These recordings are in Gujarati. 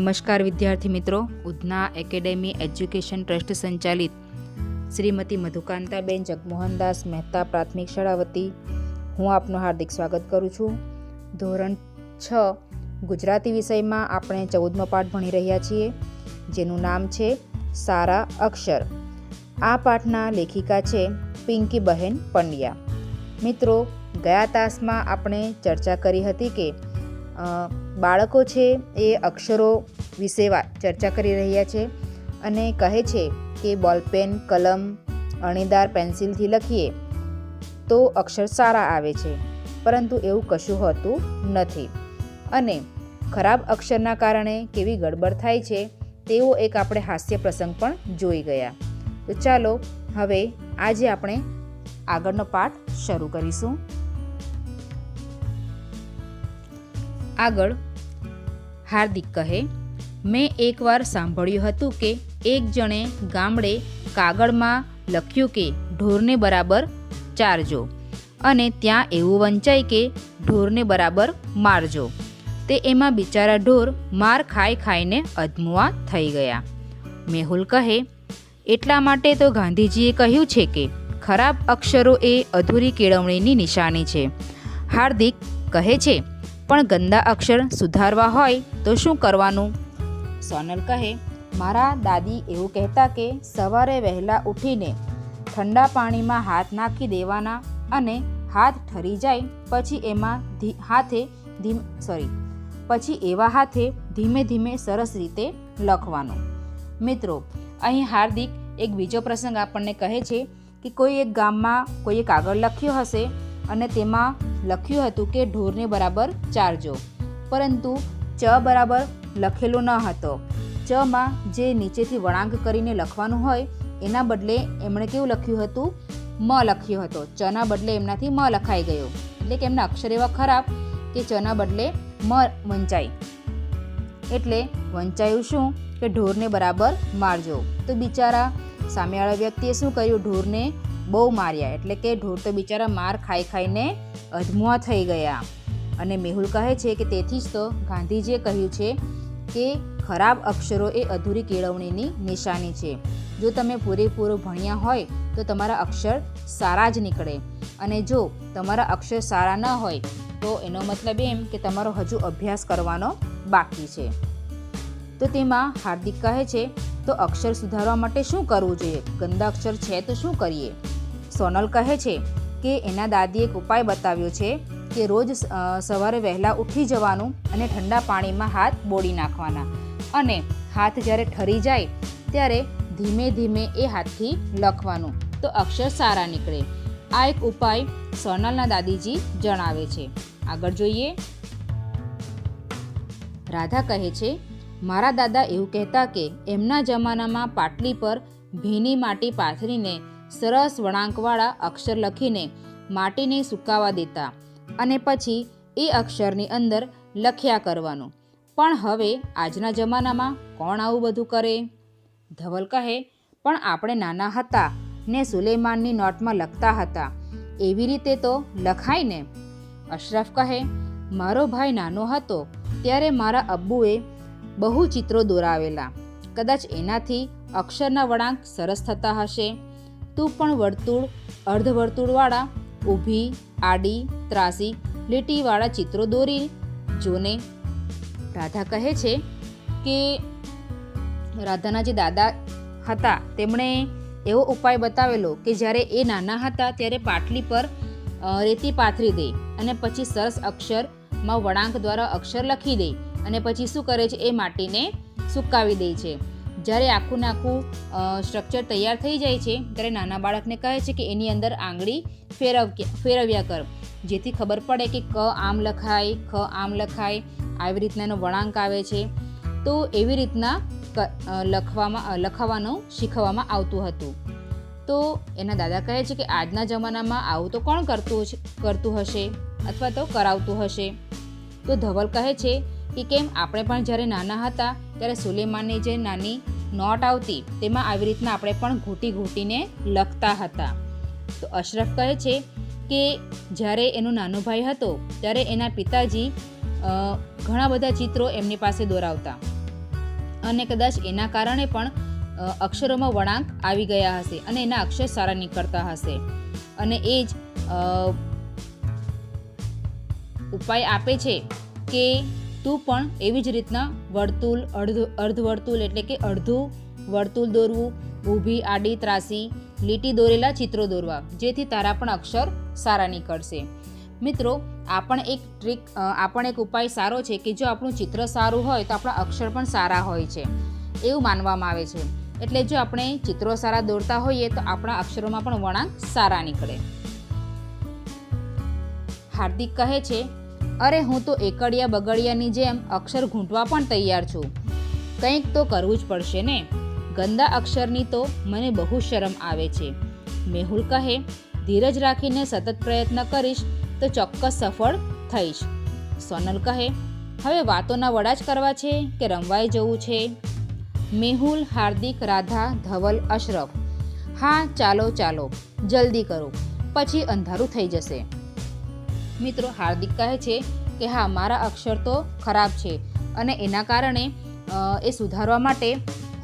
નમસ્કાર વિદ્યાર્થી મિત્રો, ઉધના એકેડેમી એજ્યુકેશન ટ્રસ્ટ સંચાલિત શ્રીમતી મધુકાંતાબેન જગમોહનદાસ મહેતા પ્રાથમિક શાળા વતી હું આપનું હાર્દિક સ્વાગત કરું છું. ધોરણ 6 ગુજરાતી વિષયમાં આપણે 14મો પાઠ ભણી રહ્યા છીએ, જેનું નામ છે સારા અક્ષર. આ પાઠના લેખિકા છે પિંકીબહેન પંડ્યા. મિત્રો, ગયા તાસમાં આપણે ચર્ચા કરી હતી કે બાળકો છે એ અક્ષરો વિશે ચર્ચા કરી રહ્યા છે અને કહે છે કે બોલપેન, કલમ, અણીદાર પેન્સિલથી લખીએ તો અક્ષર સારા આવે છે, પરંતુ એવું કશું હોતું નથી અને ખરાબ અક્ષરના કારણે કેવી ગડબડ થાય છે તેવો એક આપણે હાસ્ય પ્રસંગ પણ જોઈ ગયા. તો ચાલો હવે આજે આપણે આગળનો પાઠ શરૂ કરીશું. આગળ હાર્દિક કહે, મેં એકવાર સાંભળ્યું હતું કે એક જણે ગામડે કાગળમાં લખ્યું કે ઢોરને બરાબર ચારજો અને ત્યાં એવું વંચાય કે ઢોરને બરાબર મારજો. તે એમાં બિચારા ઢોર માર ખાઈ ખાઈને અધમુઆ થઈ ગયા. મેહુલ કહે, એટલા માટે તો ગાંધીજીએ કહ્યું છે કે ખરાબ અક્ષરો એ અધૂરી કેળવણીની નિશાની છે. હાર્દિક કહે છે, પણ ગંદા અક્ષર સુધારવા હોય તો શું કરવાનું? સોનલ કહે, મારા દાદી એવું કહેતા કે સવારે વહેલા ઉઠીને ઠંડા પાણીમાં હાથ નાખી દેવાના અને હાથ ઠરી જાય પછી એવા હાથે ધીમે ધીમે સરસ રીતે લખવાનું. મિત્રો, અહીં હાર્દિક એક બીજો પ્રસંગ આપણને કહે છે કે કોઈ એક ગામમાં કોઈએ કાગળ લખ્યો હશે અને તેમાં લખ્યું હતું કે ઢોરને બરાબર ચારજો, પરંતુ ચ બરાબર લખેલો ન હતો. ચમાં જે નીચેથી વળાંક કરીને લખવાનું હોય એના બદલે એમણે કેવું લખ્યું હતું? મ લખ્યો હતો. ચના બદલે એમનાથી મ લખાઈ ગયો, એટલે કે એમના અક્ષર એવા ખરાબ કે ચના બદલે મ વંચાય. એટલે વંચાયું શું કે ઢોરને બરાબર મારજો. તો બિચારા સામેવાળા વ્યક્તિએ શું કર્યું? ઢોરને બહુ માર્યા, એટલે કે ઢોર તો બિચારા માર ખાઈ ખાઈને અધમુઆ થઈ ગયા. અને મેહુલ કહે છે કે તેથી જ તો ગાંધીજીએ કહ્યું છે કે ખરાબ અક્ષરો એ અધૂરી કેળવણીની નિશાની છે. જો તમે પૂરેપૂરું ભણ્યા હોય તો તમારા અક્ષર સારા જ નીકળે, અને જો તમારા અક્ષર સારા ન હોય તો એનો મતલબ એમ કે તમારો હજુ અભ્યાસ કરવાનો બાકી છે. તો તેમાં હાર્દિક કહે છે, તો અક્ષર સુધારવા માટે શું કરવું જોઈએ? ગંદા અક્ષર છે તો શું કરીએ? સોનલ કહે છે કે એના દાદીએ એક ઉપાય બતાવ્યો છે કે રોજ સવારે વહેલા ઉઠી જવાનું અને ઠંડા પાણીમાં હાથ બોળી નાખવાના અને હાથ જ્યારે ઠરી જાય ત્યારે ધીમે ધીમે એ હાથથી લખવાનું, તો અક્ષર સારા નીકળે. આ એક ઉપાય સોનલના દાદીજી જણાવે છે. આગળ જોઈએ. રાધા કહે છે, મારા દાદા એવું કહેતા કે એમના જમાનામાં પાટલી પર ભીની માટી પાથરીને સરસ વળાંકવાળા અક્ષર લખીને માટીને સૂકાવા દેતા અને પછી એ અક્ષરની અંદર લખ્યા કરવાનું. પણ હવે આજના જમાનામાં કોણ આવું બધું કરે? ધવલ કહે, પણ આપણે નાના હતા ને સુલેમાનની નોટમાં લખતા હતા, એવી રીતે તો લખાય ને. અશરફ કહે, મારો ભાઈ નાનો હતો ત્યારે મારા અબ્બુએ બહુ ચિત્રો દોરાવેલા, કદાચ એનાથી અક્ષરના વળાંક સરસ થતા હશે. તું પણ વર્તુળ, અર્ધવર્તુળવાળા, ઊભી, આડી, ત્રાસી, લીટીવાળા ચિત્રો દોરી જોને. રાધા કહે છે કે રાધાના જે દાદા હતા તેમણે એવો ઉપાય બતાવેલો કે જ્યારે એ નાના હતા ત્યારે પાટલી પર રેતી પાથરી દે અને પછી સરસ અક્ષરમાં વળાંક દ્વારા અક્ષર લખી દે અને પછી શું કરે છે? એ માટીને સૂકાવી દે છે. જ્યારે આખું ને આખું સ્ટ્રક્ચર તૈયાર થઈ જાય છે ત્યારે નાના બાળકને કહે છે કે એની અંદર આંગળી ફેરવ્યા કર, જેથી ખબર પડે કે ક આમ લખાય, ખ આમ લખાય, આવી રીતના એનો વળાંક આવે છે. તો એવી રીતના લખવાનું શીખવવામાં આવતું હતું. તો એના દાદા કહે છે કે આજના જમાનામાં આવું તો કોણ કરતું હશે અથવા તો કરાવતું હશે? તો ધવલ કહે છે કે કેમ, આપણે પણ જ્યારે નાના હતા ત્યારે સુલેમાનની જે નાની નોટ આવતી તેમાં આવી રીતના આપણે પણ ઘૂંટીને લખતા હતા. તો અશરફ કહે છે કે જ્યારે એનો નાનો ભાઈ હતો ત્યારે એના પિતાજી ઘણા બધા ચિત્રો એમની પાસે દોરાવતા અને કદાચ એના કારણે પણ અક્ષરોમાં વળાંક આવી ગયા હશે અને એના અક્ષર સારા નીકળતા હશે. અને એ જ ઉપાય આપે છે કે તું પણ એવી જ રીતના વર્તુળ, અર્ધવર્તુળ એટલે કે અડધું વર્તુળ દોરવું, ઊભી, આડી, ત્રાસી લીટી દોરેલા ચિત્રો દોરવા, જેથી તારા પણ અક્ષર સારા નીકળશે. મિત્રો, આ પણ એક ઉપાય સારો છે કે જો આપણું ચિત્ર સારું હોય તો આપણા અક્ષર પણ સારા હોય છે એવું માનવામાં આવે છે. એટલે જો આપણે ચિત્રો સારા દોરતા હોઈએ તો આપણા અક્ષરોમાં પણ વળાંક સારા નીકળે. હાર્દિક કહે છે, અરે હું તો એકડિયા બગડિયાની જેમ અક્ષર ઘૂંટવા પણ તૈયાર છું. કંઈક તો કરવું જ પડશે ને. ગંદા અક્ષરની તો મને બહુ શરમ આવે છે. મેહુલ કહે, ધીરજ રાખીને સતત પ્રયત્ન કરીશ તો ચોક્કસ સફળ થઈશ. સોનલ કહે, હવે વાતોના વડા જ કરવા છે કે રમવાય જવું છે? મેહુલ, હાર્દિક, રાધા, ધવલ, અશરફ, હા ચાલો જલ્દી કરો, પછી અંધારું થઈ જશે. મિત્રો, હાર્દિક કહે છે કે હા, મારા અક્ષર તો ખરાબ છે અને એના કારણે એ સુધારવા માટે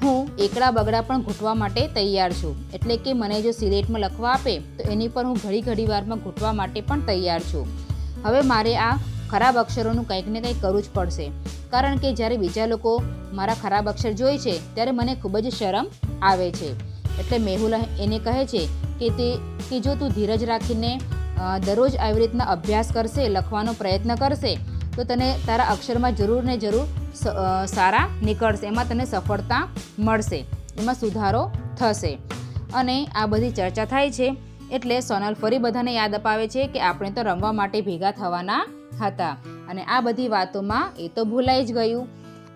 હું એકડા બગડા પણ ઘૂંટવા માટે તૈયાર છું. એટલે કે મને જો સિલેટમાં લખવા આપે તો એની પર હું ઘડી વારમાં ઘૂંટવા માટે પણ તૈયાર છું. હવે મારે આ ખરાબ અક્ષરોનું કંઈક ને કંઈક કરવું જ પડશે, કારણ કે જ્યારે બીજા લોકો મારા ખરાબ અક્ષર જોઈ છે ત્યારે મને ખૂબ જ શરમ આવે છે. એટલે મેહુલ એને કહે છે કે જો તું ધીરજ રાખીને દરરોજ આવી રીતના અભ્યાસ કરશે, લખવાનો પ્રયત્ન કરશે તો તને તારા અક્ષરમાં જરૂર ને જરૂર સારા નીકળશે, એમાં તને સફળતા મળશે, એમાં સુધારો થશે. અને આ બધી ચર્ચા થાય છે એટલે સોનલ ફરી બધાને યાદ અપાવે છે કે આપણે તો રમવા માટે ભેગા થવાના હતા અને આ બધી વાતોમાં એ તો ભૂલાઈ જ ગયું.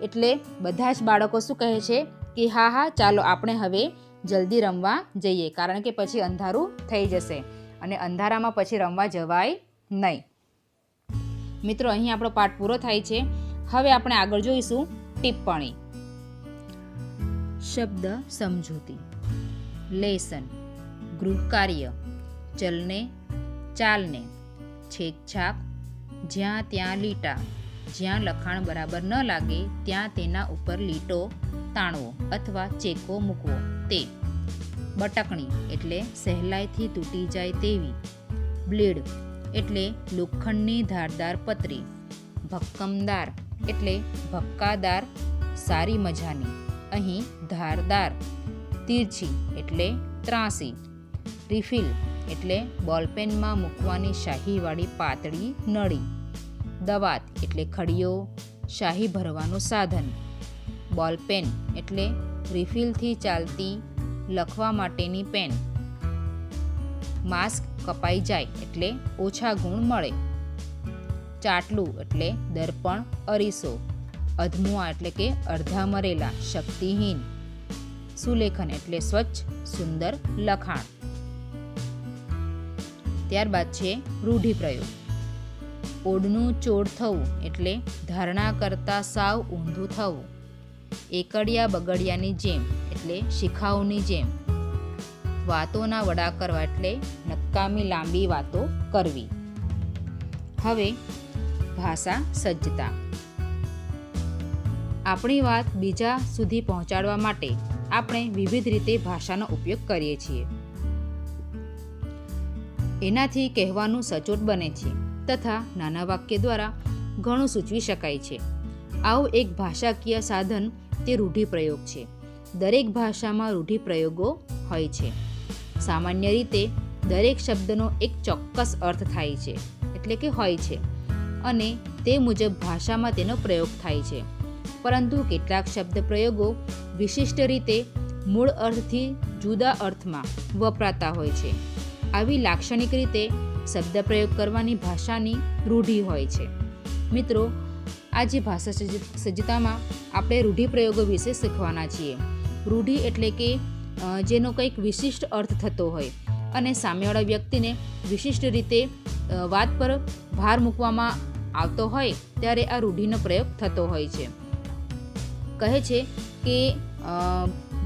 એટલે બધા જ બાળકો શું કહે છે કે હા ચાલો આપણે હવે જલ્દી રમવા જઈએ, કારણ કે પછી અંધારું થઈ જશે અને અંધારામાં પછી રમવા જવાય નહીં. મિત્રો, અહીં આપણો પાઠ પૂરો થાય છે. હવે આપણે આગળ જોઈશું ટિપ્પણી. શબ્દ સમજૂતી, લેસન, ગૃહકાર્ય, ચલને ચાલને, છેકછાક, જ્યાં ત્યાં લીટા, જ્યાં લખાણ બરાબર ન લાગે ત્યાં તેના ઉપર લીટો તાણવો અથવા ચેકો મૂકવો તે. બટકણી એટલે સહેલાઈથી તૂટી જાય તેવી. બ્લેડ એટલે લોખંડની ધારદાર પતરી. ભક્કમદાર એટલે ભક્કાદાર, સારી મજાની. અહીં ધારદાર. તીરછી એટલે ત્રાસી. રિફિલ એટલે બોલપેનમાં મૂકવાની શાહીવાળી પાતળી નળી. દવાત એટલે ખડીયો, શાહી ભરવાનું સાધન. બોલપેન એટલે રિફિલથી ચાલતી લખવા માટેની પેન. માસ્ક કપાઈ જાય એટલે ઓછા ગુણ મળે. ચાટલું એટલે દર્પણ, અરીસો. અધમુઆ એટલે કે અડધા મરેલા, શક્તિહીન. સુલેખન એટલે સ્વચ્છ સુંદર લખાણ. ત્યારબાદ છે રૂઢિપ્રયોગ. ઓડનું ચોડ થવું એટલે ધારણા કરતા સાવ ઊંધું થવું. એકડિયા બગડિયાની જેમ એટલે શિખાઉની જેમ. વાતોના વડા કરવા એટલે નકામી લાંબી વાતો કરવી. હવે ભાષા સજ્જતા. આપણી વાત બીજા સુધી પહોંચાડવા માટે આપણે વિવિધ રીતે ભાષાનો ઉપયોગ કરીએ છીએ. એનાથી કહેવાનું સચોટ બને છે તથા નાના વાક્ય દ્વારા ઘણું સૂચવી શકાય છે. આવું એક ભાષાકીય સાધન તે રૂઢિપ્રયોગ છે. દરેક ભાષામાં રૂઢિપ્રયોગો હોય છે. સામાન્ય રીતે દરેક શબ્દનો એક ચોક્કસ અર્થ થાય છે એટલે કે હોય છે અને તે મુજબ ભાષામાં તેનો પ્રયોગ થાય છે. પરંતુ કેટલાક શબ્દ પ્રયોગો વિશિષ્ટ રીતે મૂળ અર્થથી જુદા અર્થમાં વપરાતા હોય છે. આવી લાક્ષણિક રીતે શબ્દ પ્રયોગ કરવાની ભાષાની રૂઢિ હોય છે. મિત્રો, આજે ભાષા સજ્જતામાં આપણે રૂઢિપ્રયોગો વિશે શીખવાના છીએ. રૂઢિ એટલે કે જેનો કંઈક વિશિષ્ટ અર્થ થતો હોય અને સામેવાળા વ્યક્તિને વિશિષ્ટ રીતે વાત પર ભાર મૂકવામાં આવતો હોય ત્યારે આ રૂઢિનો પ્રયોગ થતો હોય છે. કહે છે કે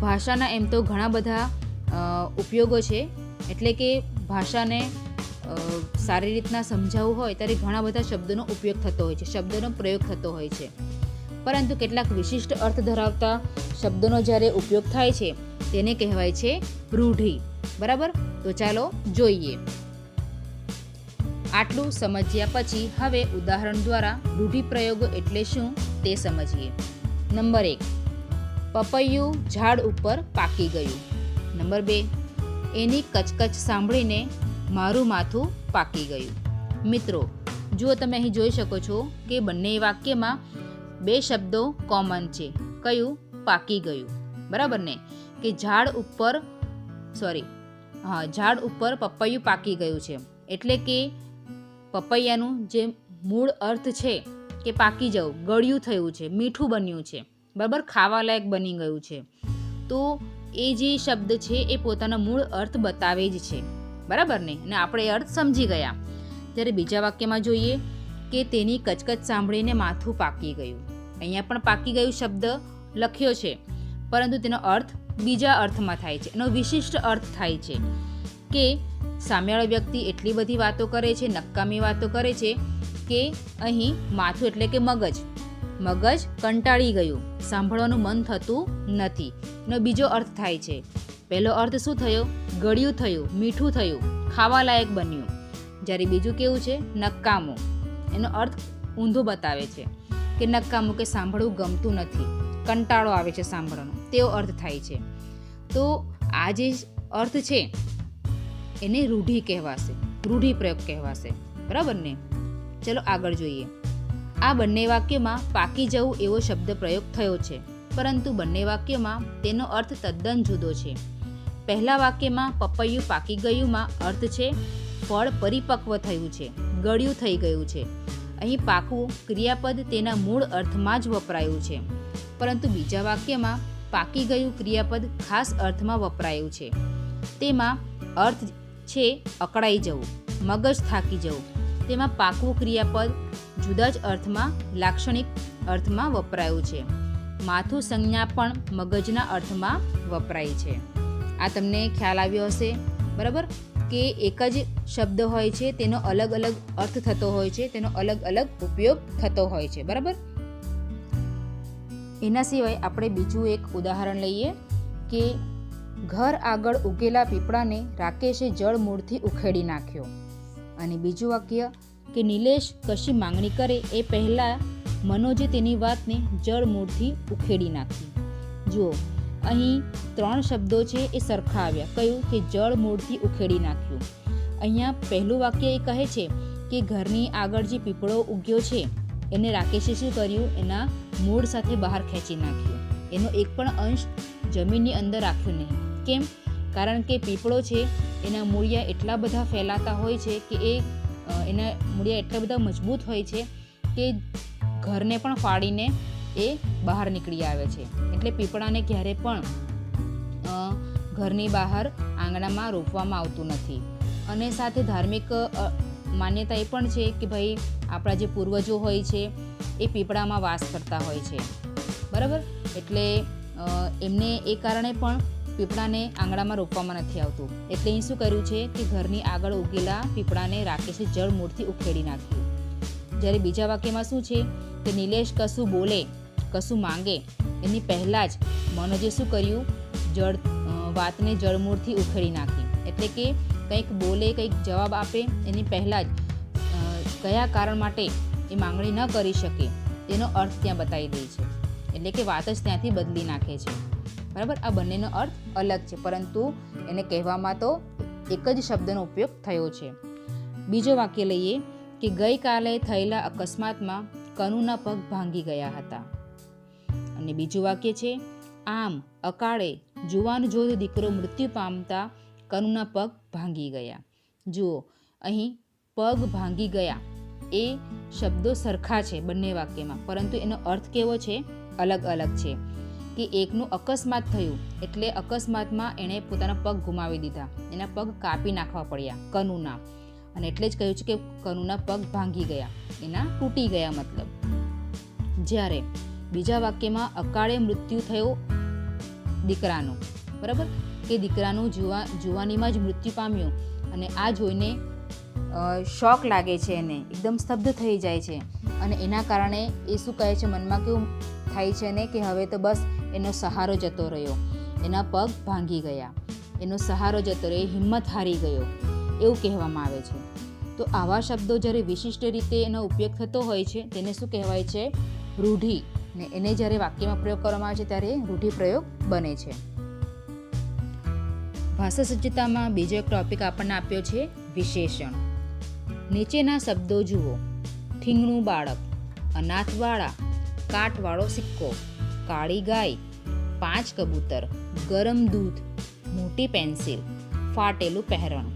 ભાષાના એમ તો ઘણા બધા ઉપયોગો છે, એટલે કે ભાષાને સારી રીતના સમજાવવું હોય ત્યારે ઘણા બધા શબ્દોનો ઉપયોગ થતો હોય છે, શબ્દોનો પ્રયોગ થતો હોય છે. પરંતુ કેટલાક વિશિષ્ટ અર્થ ધરાવતા શબ્દોનો જ્યારે ઉપયોગ થાય છે તેને કહેવાય છે રૂઢિ. બરાબર, તો ચાલો જોઈએ. આટલું સમજ્યા પછી હવે ઉદાહરણ દ્વારા રૂઢિપ્રયોગો એટલે શું તે સમજીએ. નંબર 1, પપૈયું ઝાડ ઉપર પાકી ગયું. નંબર 2, એની કચકચ સાંભળીને મારું માથું પાકી ગયું. મિત્રો, જુઓ તમે અહીં જોઈ શકો છો કે બંને વાક્યમાં 2 શબ્દો કોમન છે. કયું? પાકી ગયું. બરાબર ને, કે ઝાડ ઉપર પપૈયું પાકી ગયું છે. એટલે કે પપૈયાનું જે મૂળ અર્થ છે કે પાકી જવું, ગળ્યું થયું છે, મીઠું બન્યું છે, બરાબર, ખાવા લાયક બની ગયું છે. તો એ જે શબ્દ છે એ પોતાનો મૂળ અર્થ બતાવે જ છે. બરાબર ને, અને આપણે એ અર્થ સમજી ગયા. ત્યારે બીજા વાક્યમાં જોઈએ કે તેની કચકચ સાંભળીને માથું પાકી ગયું. અહીંયા પણ પાકી ગયું શબ્દ લખ્યો છે, પરંતુ તેનો અર્થ બીજા અર્થમાં થાય છે. એનો વિશિષ્ટ અર્થ થાય છે કે સામેવાળો વ્યક્તિ એટલી બધી વાતો કરે છે, નકામી વાતો કરે છે કે અહીં માથું એટલે કે મગજ કંટાળી ગયું, સાંભળવાનું મન થતું નથી. એનો બીજો અર્થ થાય છે. પહેલો અર્થ શું થયો? ગળ્યું થયું, મીઠું થયું, ખાવા લાયક બન્યું. જ્યારે બીજું કેવું છે? નકામું. એનો અર્થ ઊંધો બતાવે છે કે નકામું, કે સાંભળવું ગમતું નથી, કંટાળો આવે છે સાંભળવાનો, તેવો અર્થ થાય છે. તો આ જે અર્થ છે એને રૂઢિ કહેવાશે, રૂઢિપ્રયોગ કહેવાશે. બરાબર ને? ચલો આગળ જોઈએ. આ બંને વાક્યમાં પાકી જવું એવો શબ્દ પ્રયોગ થયો છે, પરંતુ બંને વાક્યમાં તેનો અર્થ તદ્દન જુદો છે. પહેલા વાક્યમાં પપૈયું પાકી ગયુંમાં અર્થ છે ફળ પરિપક્વ થયું છે, ગળ્યું થઈ ગયું છે. અહીં પાકવું ક્રિયાપદ તેના મૂળ અર્થમાં જ વપરાયું છે, પરંતુ બીજા વાક્યમાં પાકી ગયું ક્રિયાપદ ખાસ અર્થમાં વપરાયું છે. તેમાં અર્થ છે અકળાઈ જવું, મગજ થાકી જવું. તેમાં પાકવું ક્રિયાપદ જુદા જ અર્થમાં, લાક્ષણિક અર્થમાં વપરાયું છે. માથું સંજ્ઞા પણ મગજના અર્થમાં વપરાય છે. આ તમને ખ્યાલ આવ્યો હશે. બરાબર, કે એક જ શબ્દ હોય છે, તેનો અલગ અલગ અર્થ થતો હોય છે, તેનો અલગ અલગ ઉપયોગ થતો હોય છે. બરાબર. એના સિવાય આપણે બીજું એક ઉદાહરણ લઈએ કે ઘર આગળ ઉગેલા પીપળાને રાકેશે જળ મૂળથી ઉખેડી નાખ્યો. અને બીજું વાક્ય કે નિલેશ કશી માંગણી કરે એ પહેલાં મનોજે તેની વાતને જળ મૂળથી ઉખેડી નાખી. જુઓ, અહીં 3 શબ્દો છે એ સરખા આવ્યા. કયું? કે જળ મૂળથી ઉખેડી નાખ્યું. અહીંયા પહેલું વાક્ય એ કહે છે કે ઘરની આગળ જે પીપળો ઉગ્યો છે એને રાકેશે શું કર્યું? એના મૂળ સાથે બહાર ખેંચી નાખ્યું. એનો એક પણ અંશ જમીનની અંદર રાખ્યો નહીં. કેમ? કારણ કે પીપળો છે એના મૂળિયા એટલા બધા ફેલાતા હોય છે કે એના મૂળિયા એટલા બધા મજબૂત હોય છે કે ઘરને પણ ફાડીને એ બહાર નીકળી આવે છે. એટલે પીપળાને ક્યારે પણ ઘરની બહાર આંગણામાં રોપવામાં આવતું નથી. અને સાથે ધાર્મિક માન્યતા એ પણ છે કે ભાઈ આપણા જે પૂર્વજો હોય છે એ પીપળામાં વાસ કરતા હોય છે. બરાબર, એટલે એમને એ કારણે પણ પીપળાને આંગણામાં રોપવામાં નથી આવતું. એટલે અહીં શું કર્યું છે કે ઘરની આગળ ઉગેલા પીપળાને રાકેશે જળ મૂળથી ઉખેડી નાખ્યું. જ્યારે બીજા વાક્યમાં શું છે કે નિલેશ કશું બોલે, કશું માંગે એની પહેલાં જ મનોજે શું કર્યું? વાતને જળમૂળથી ઉખેડી નાખી. એટલે કે કંઈક બોલે, કંઈક જવાબ આપે એની પહેલાં જ કયા કારણ માટે એ માંગણી ન કરી શકે તેનો અર્થ ત્યાં બતાવી દે છે. એટલે કે વાત જ ત્યાંથી બદલી નાખે છે. બરાબર, આ બંનેનો અર્થ અલગ છે, પરંતુ એને કહેવામાં તો એક જ શબ્દનો ઉપયોગ થયો છે. બીજો વાક્ય લઈએ કે ગઈકાલે થયેલા અકસ્માતમાં કનુના પગ ભાંગી ગયા હતા. અને બીજું વાક્ય છે આમ અકાળે જુવાન જોધ દીકરો મૃત્યુ પામતા કનુના પગ ભાંગી ગયા. જુઓ, અહીં પગ ભાંગી ગયા એ શબ્દો સરખા છે બંને વાક્યમાં, પરંતુ એનો અર્થ કેવો છે? અલગ અલગ છે. કે એકનું અકસ્માત થયું એટલે અકસ્માતમાં એણે પોતાના પગ ગુમાવી દીધા, એના પગ કાપી નાખવા પડ્યા કનુના, અને એટલે જ કહ્યું છે કે કનુના પગ ભાંગી ગયા, એના તૂટી ગયા મતલબ. જ્યારે બીજા વાક્યમાં અકાળે મૃત્યુ થયો દીકરાનું. બરાબર, કે દીકરાનું જુવાનીમાં જ મૃત્યુ પામ્યું, અને આ જોઈને શોક લાગે છે, એને એકદમ સ્તબ્ધ થઈ જાય છે અને એના કારણે એ શું કહે છે, મનમાં કેવું થાય છે ને કે હવે તો બસ એનો સહારો જતો રહ્યો, એના પગ ભાંગી ગયા, એનો સહારો જતો રહ્યો, હિંમત હારી ગયો, એવું કહેવામાં આવે છે. તો આવા શબ્દો જ્યારે વિશિષ્ટ રીતે એનો ઉપયોગ થતો હોય છે તેને શું કહેવાય છે, રૂઢિ. ને એને જ્યારે વાક્યમાં પ્રયોગ કરવામાં આવે છે ત્યારે રૂઢિ પ્રયોગ બને છે. ભાષા સજ્જતામાં બીજો એક ટોપિક આપણને આપ્યો છે વિશેષણ. નીચેના શબ્દો જુઓ: ઠીંગણું બાળક, અનાથવાળા, કાટવાળો સિક્કો, કાળી ગાય, 5 કબૂતર, ગરમ દૂધ, મોટી પેન્સિલ, ફાટેલું પહેરણું.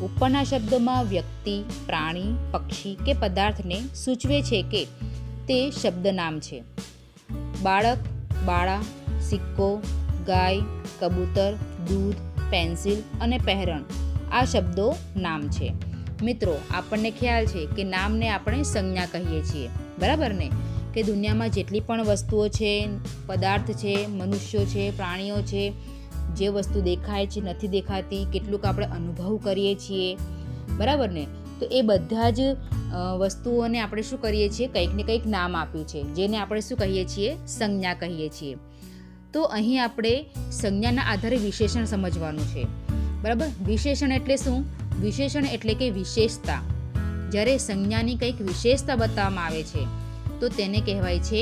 ઉપરના શબ્દોમાં વ્યક્તિ, પ્રાણી, પક્ષી કે પદાર્થને સૂચવે છે કે તે શબ્દ નામ છે. બાળક, બાળા, સિક્કો, ગાય, કબૂતર, દૂધ, પેન્સિલ અને પહેરણ આ શબ્દો નામ છે. મિત્રો, આપણને ખ્યાલ છે કે નામને આપણે સંજ્ઞા કહીએ છીએ, બરાબર ને? કે દુનિયામાં જેટલી પણ વસ્તુઓ છે, પદાર્થ છે, મનુષ્યો છે, પ્રાણીઓ છે, જે વસ્તુ દેખાય છે, નથી દેખાતી, કેટલુંક આપણે અનુભવ કરીએ છીએ, બરાબર ને? તો એ બધા જ વસ્તુઓને આપણે શું કરીએ છીએ, કંઈક ને કંઈક નામ આપ્યું છે, જેને આપણે શું કહીએ છીએ, સંજ્ઞા કહીએ છીએ. તો અહીં આપણે સંજ્ઞાના આધારે વિશેષણ સમજવાનું છે, બરાબર? વિશેષણ એટલે શું? વિશેષણ એટલે કે વિશેષતા. જ્યારે સંજ્ઞાની કંઈક વિશેષતા બતાવવામાં આવે છે તો તેને કહેવાય છે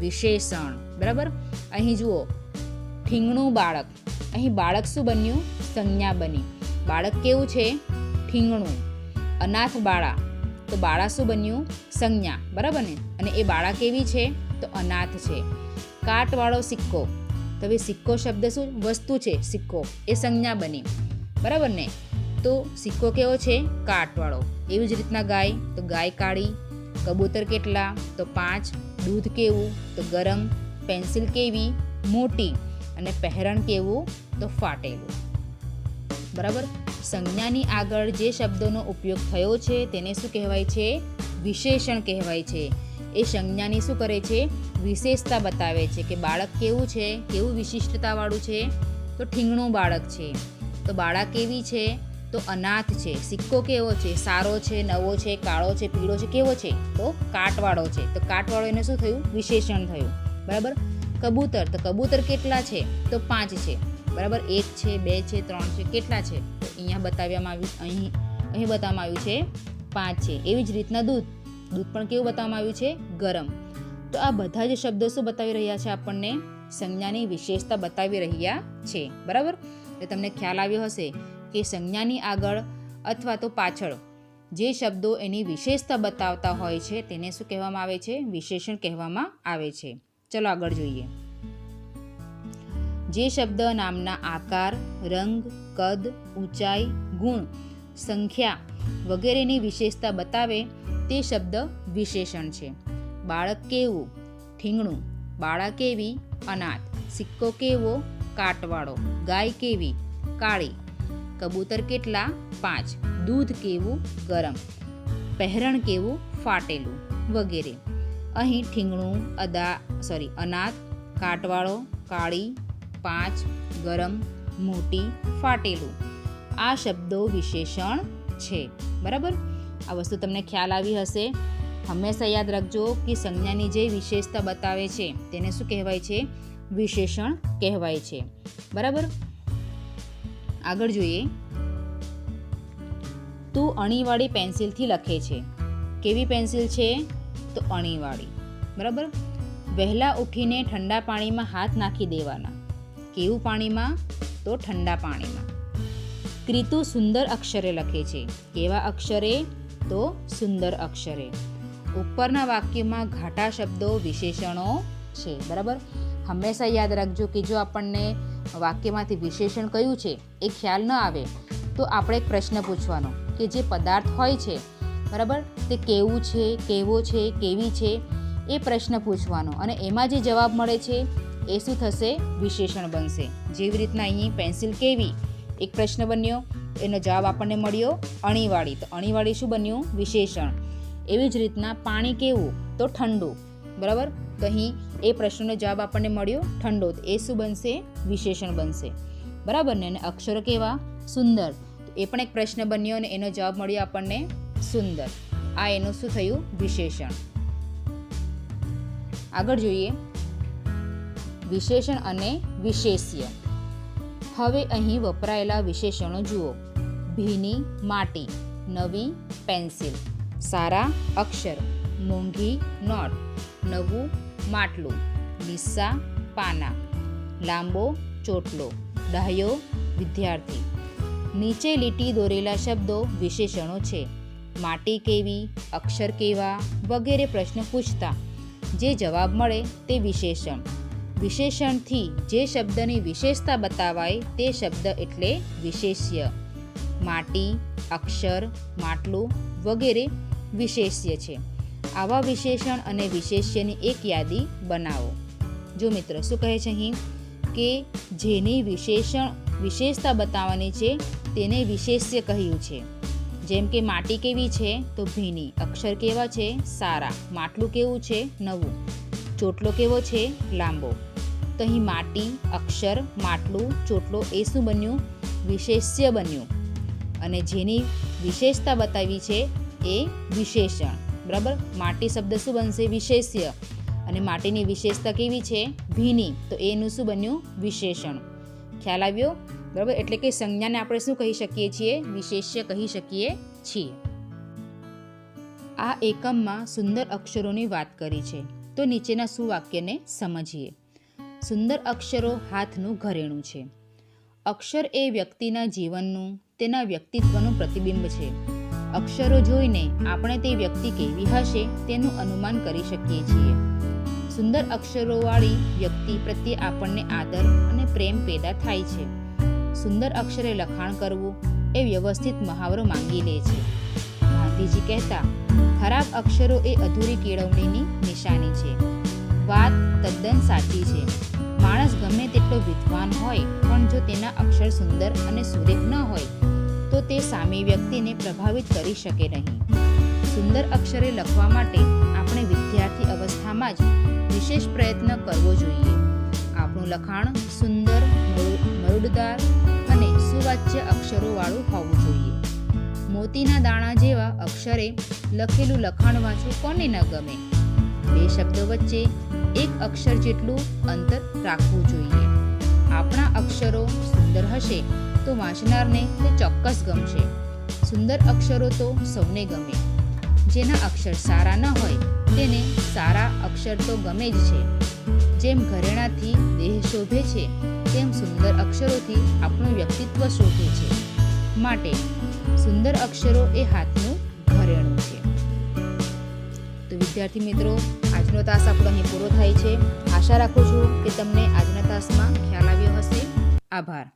વિશેષણ, બરાબર? અહીં જુઓ, ઠીંગણું બાળક. અહીં બાળક શું બન્યું? સંજ્ઞા બની. બાળક કેવું છે? ઠીંગણું. અનાથ બાળા, તો બાળા શું બન્યું? સંજ્ઞા, બરાબર ને? અને એ બાળા કેવી છે? તો અનાથ છે. કાટવાળો સિક્કો, તો હવે સિક્કો શબ્દ શું? વસ્તુ છે. સિક્કો એ સંજ્ઞા બની, બરાબર ને? તો સિક્કો કેવો છે? કાટવાળો. એવી જ રીતના ગાય, તો ગાય કાળી. કબૂતર કેટલા? તો 5. દૂધ કેવું? તો ગરમ. પેન્સિલ કેવી? મોટી. અને પહેરણ કેવું? તો ફાટેલું, બરાબર? સંજ્ઞાની આગળ જે શબ્દોનો ઉપયોગ થયો છે તેને શું કહેવાય છે? વિશેષણ કહેવાય છે. એ સંજ્ઞાની શું કરે છે? વિશેષતા બતાવે છે કે બાળક કેવું છે, કેવું વિશિષ્ટતાવાળું છે? તો ઠીંગણું બાળક છે. તો બાળા કેવી છે? તો અનાથ છે. સિક્કો કેવો છે? સારો છે, નવો છે, કાળો છે, પીળો છે, કેવો છે? તો કાટવાળો છે. તો કાટવાળો એને શું થયું? વિશેષણ થયું, બરાબર? કબૂતર, તો કબૂતર કેટલા છે? તો 5 છે, બરાબર? 1 છે, 2 છે, 3 છે, કેટલા છે? તો અહીંયા બતાવવામાં આવ્યું, અહીં બતાવવામાં આવ્યું છે 5 છે. એવી જ રીતના દૂધ પણ કેવું બતાવવામાં આવ્યું છે? ગરમ. તો આ બધા જ શબ્દો શું બતાવી રહ્યા છે? આપણને સંજ્ઞાની વિશેષતા બતાવી રહ્યા છે, બરાબર? એટલે તમને ખ્યાલ આવ્યો હશે કે સંજ્ઞાની આગળ અથવા તો પાછળ જે શબ્દો એની વિશેષતા બતાવતા હોય છે તેને શું કહેવામાં આવે છે? વિશેષણ કહેવામાં આવે છે. ચલો આગળ જોઈએ. જે શબ્દ નામના આકાર, રંગ, કદ, ઊંચાઈ, ગુણ, સંખ્યા વગેરેની વિશેષતા બતાવે તે શબ્દ વિશેષણ છે. બાળક કેવું? ઠીંગણું. બાળા કેવી? અનાથ. સિક્કો કેવો? કાટવાળો. ગાય કેવી? કાળી. કબૂતર કેટલા? 5. દૂધ કેવું? ગરમ. પહેરણ કેવું? ફાટેલું, વગેરે. અહીં ઠીંગણું, અનાથ, કાટવાળો, કાળી, 5, ગરમ, મોટી, ફાટેલું આ શબ્દો વિશેષણ છે, બરાબર? આ વસ્તુ તમને ખ્યાલ આવી હશે. હંમેશા યાદ રાખજો કે સંજ્ઞાની જે વિશેષતા બતાવે છે તેને શું કહેવાય છે? વિશેષણ કહેવાય છે, બરાબર? આગળ જોઈએ. તું અણીવાળી પેન્સિલથી લખે છે. કેવી પેન્સિલ છે? તો અણીવાળી, બરાબર? વહેલા ઉઠીને ઠંડા પાણીમાં હાથ નાખી દેવાના. કેવું પાણીમાં? તો ઠંડા પાણીમાં. ક્રિતુ સુંદર અક્ષરે લખે છે. કેવા અક્ષરે? તો સુંદર અક્ષરે. ઉપરના વાક્યમાં ઘાટા શબ્દો વિશેષણો છે, બરાબર? હંમેશા યાદ રાખજો કે જો આપણને વાક્યમાંથી વિશેષણ કયું છે એ ખ્યાલ ન આવે તો આપણે એક પ્રશ્ન પૂછવાનો કે જે પદાર્થ હોય છે, બરાબર, તે કેવું છે, કેવો છે, કેવી છે, એ પ્રશ્ન પૂછવાનો અને એમાં જે જવાબ મળે છે એ શું થશે? વિશેષણ બનશે. જેવી રીતના અહીં પેન્સિલ કેવી એક પ્રશ્ન બન્યો, એનો જવાબ આપણને મળ્યો અણીવાળી, તો અણીવાળી શું બન્યું? વિશેષણ. એવી જ રીતના પાણી કેવું? તો ઠંડુ, બરાબર? તો અહીં એ પ્રશ્નનો જવાબ આપણને મળ્યો ઠંડો, તો એ શું બનશે? વિશેષણ બનશે, બરાબર ને? અને અક્ષરો કેવા? સુંદર, તો એ પણ એક પ્રશ્ન બન્યો અને એનો જવાબ મળ્યો આપણને સુંદર. આ એનું શું થયું? વિશેષણ. આગળ જોઈએ વિશેષણ અને વિશેષ્ય. હવે અહીં વપરાયેલા વિશેષણો જુઓ. ભીની માટી, નવી પેન્સિલ, સારા અક્ષર, મોંઘી નોટ, નવું માટલું, લીસા પાના, લાંબો ચોટલો, ડાહ્યો વિદ્યાર્થી. નીચે લીટી દોરેલા શબ્દો વિશેષણો છે. માટી કેવી, અક્ષર કેવા વગેરે પ્રશ્ન પૂછતા જે જવાબ મળે તે વિશેષણ. વિશેષણથી જે શબ્દની વિશેષતા બતાવાય તે શબ્દ એટલે વિશેષ્ય. માટી, અક્ષર, માટલું વગેરે વિશેષ્ય છે. આવા વિશેષણ અને વિશેષ્યની એક યાદી બનાવો. જો મિત્રો શું કહે છે અહીં કે જેની વિશેષતા બતાવવાની છે તેને વિશેષ્ય કહ્યું છે. જેમ કે માટી કેવી છે તો ભીની, અક્ષર કેવા છે સારા, માટલું કેવું છે નવું, ચોટલો કેવો છે લાંબો. તો અહીં માટી, અક્ષર, માટલું, ચોટલો એ શું બન્યું? વિશેષ્ય બન્યું. અને જેની વિશેષતા બતાવી છે એ વિશેષણ. બરાબર, માટી શબ્દ શું બનશે? વિશેષ્ય. અને માટીની વિશેષતા કેવી છે? ભીની, તો એનું શું બન્યું? વિશેષણ. ખ્યાલ આવ્યો? બરાબર, એટલે કે સંજ્ઞાને આપણે શું કહી શકીએ છીએ? વિશેષ્ય કહી શકીએ છીએ. આ એકમમાં સુંદર અક્ષરોની વાત કરી છે, તો નીચેના સુવાક્યને સમજીએ. સુંદર અક્ષરો હાથનું ઘરેણું છે. અક્ષર એ વ્યક્તિના જીવનનું, તેના વ્યક્તિત્વનું પ્રતિબિંબ છે. અક્ષરો જોઈને આપણે તે વ્યક્તિ કેવી હશે તેનું અનુમાન કરી શકીએ છીએ. સુંદર અક્ષરોવાળી વ્યક્તિ પ્રત્યે આપણને આદર અને પ્રેમ પેદા થાય છે. સુંદર અક્ષરે લખાણ કરવું એ વ્યવસ્થિત મહાવરો માંગી લે છે. ગાંધીજી કહેતા, ખરાબ અક્ષરો એ અધૂરી કેળવણીની નિશાની છે. વાત તદ્દન સાચી છે. માણસ ગમે તેટલો વિદ્વાન હોય પણ જો તેના અક્ષર સુંદર અને સુરેખ ન હોય તો તે સામી વ્યક્તિને પ્રભાવિત કરી શકે નહીં. સુંદર અક્ષરે લખવા માટે આપણે વિદ્યાર્થી અવસ્થામાં જ વિશેષ પ્રયત્ન કરવો જોઈએ. આપણું લખાણ સુંદર, મરુડદાર અને સુવાચ્ય અક્ષરોવાળું હોવું જોઈએ. મોતીના દાણા જેવા અક્ષરે લખેલું લખાણ વાંચવું કોને ન ગમે? બે શબ્દો વચ્ચે એક અક્ષર જેટલું અંતર રાખવું જોઈએ. આપણા અક્ષરો સુંદર હશે તો વાંચનારને તે ચોક્કસ ગમશે. સુંદર અક્ષરો તો સૌને ગમે. જેના અક્ષર સારા ન હોય તેને સારા અક્ષર તો ગમે જ છે. જેમ ઘરેણાથી દેહ શોભે છે તેમ સુંદર અક્ષરોથી આપણું વ્યક્તિત્વ શોભે છે. માટે સુંદર અક્ષરો એ હાથનું ઘરેણું છે. તો વિદ્યાર્થી મિત્રો, આજનો તાસ આપણો અહીં પૂરો થાય છે. આશા રાખું છું કે તમને આજના તાસમાં ખ્યાલ આવ્યો હશે. આભાર.